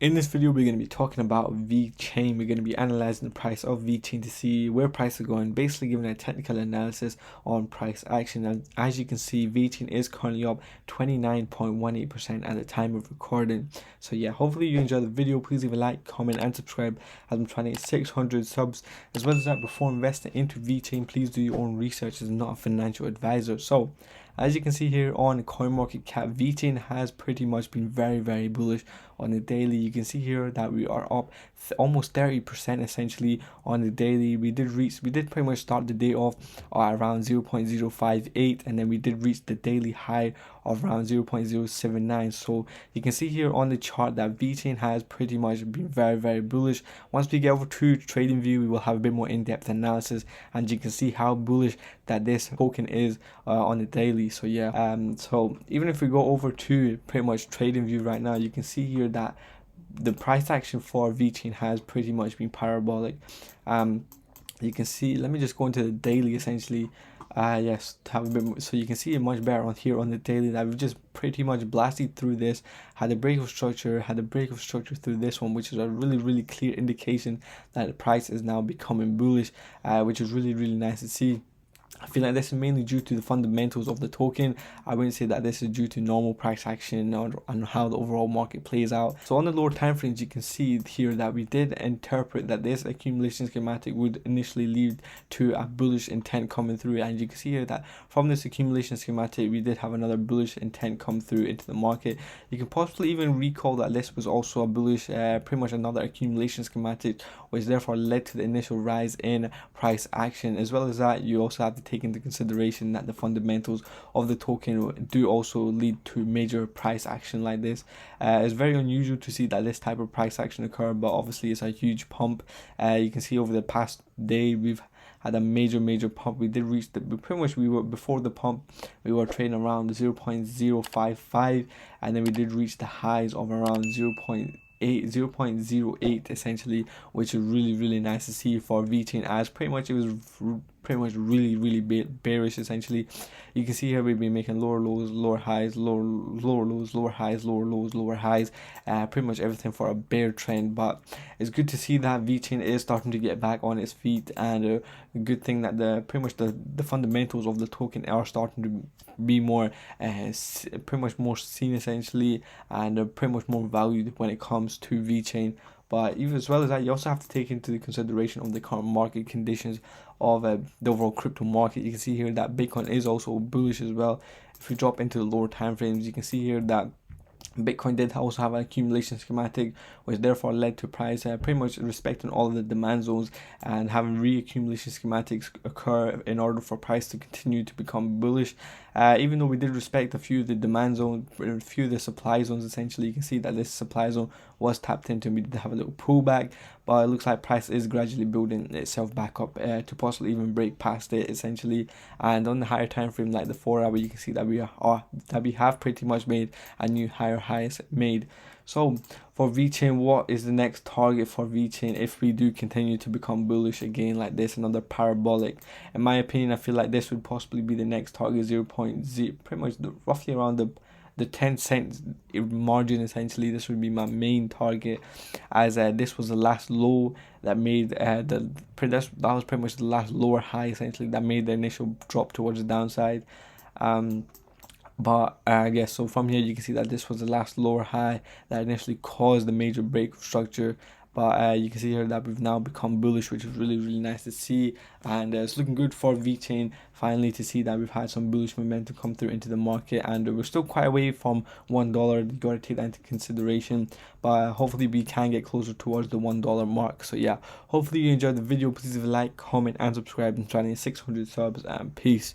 In this video, we're going to be talking about Vechain. We're going to be analyzing the price of Vechain to see where price is going, basically giving a technical analysis on price action. And as you can see, Vechain is currently up 29.18% at the time of recording. So yeah, hopefully you enjoy the video. Please leave a like, comment, and subscribe as I'm trying to hit 600 subs. As well as that, before investing into Vechain, please do your own research as not a financial advisor. So as you can see here on CoinMarketCap, Vechain has pretty much been very bullish on the daily. You can see here that we are up almost 30% essentially on the daily. We did pretty much start the day off around 0.058, and then we did reach the daily high of around 0.079. so you can see here on the chart that Vechain has pretty much been very bullish. Once we get over to trading view, we will have a bit more in-depth analysis, and you can see how bullish that this token is on the daily. So yeah, so even if we go over to pretty much trading view right now, you can see here that the price action for Vechain has pretty much been parabolic. You can see, let me just go into the daily essentially. Yes, to have a bit more, so you can see it much better on here on the daily that we've just pretty much blasted through this, had a break of structure through this one, which is a really clear indication that the price is now becoming bullish, which is really nice to see. I feel like this is mainly due to the fundamentals of the token. I wouldn't say that this is due to normal price action or on how the overall market plays out. So on the lower time frames, you can see here that we did interpret that this accumulation schematic would initially lead to a bullish intent coming through, and you can see here that from this accumulation schematic we did have another bullish intent come through into the market. You can possibly even recall that this was also a bullish, pretty much another accumulation schematic, which therefore led to the initial rise in price action. As well as that, you also have to take into consideration that the fundamentals of the token do also lead to major price action like this. It's very unusual to see that this type of price action occur, but obviously it's a huge pump. You can see over the past day we've had a major pump. We did reach the we were before the pump, we were trading around 0.055, and then we did reach the highs of around 0.08 essentially, which is really nice to see for Vechain, as pretty much it was really bearish essentially. You can see here we've been making lower lows, lower highs, lower lows, lower highs, lower lows, lower highs, pretty much everything for a bear trend. But it's good to see that Vechain is starting to get back on its feet, and a good thing that the fundamentals of the token are starting to be more pretty much more seen essentially, and pretty much more valued when it comes to Vechain. But even as well as that, you also have to take into the consideration of the current market conditions of the overall crypto market. You can see here that Bitcoin is also bullish as well. If we drop into the lower time frames, you can see here that Bitcoin did also have an accumulation schematic, which therefore led to price pretty much respecting all of the demand zones and having re-accumulation schematics occur in order for price to continue to become bullish. Even though we did respect a few of the demand zones, a few of the supply zones essentially, you can see that this supply zone was tapped into and we did have a little pullback, but it looks like price is gradually building itself back up to possibly even break past it essentially. And on the higher time frame, like the 4 hour, you can see that we have pretty much made a new higher highs made. So for Vechain, what is the next target for Vechain if we do continue to become bullish again like this, another parabolic? In my opinion, I feel like this would possibly be the next target, 0.0, pretty much roughly around the 10-cent margin essentially. This would be my main target, as this was the last low that made that was pretty much the last lower high essentially that made the initial drop towards the downside. But I guess so from here you can see that this was the last lower high that initially caused the major break of structure. But you can see here that we've now become bullish, which is really nice to see, and it's looking good for Vechain finally to see that we've had some bullish momentum come through into the market, and we're still quite away from $1. You got to take that into consideration, but hopefully we can get closer towards the $1 mark. So yeah, hopefully you enjoyed the video. Please leave a like, comment, and subscribe, and try to 600 subs, and peace.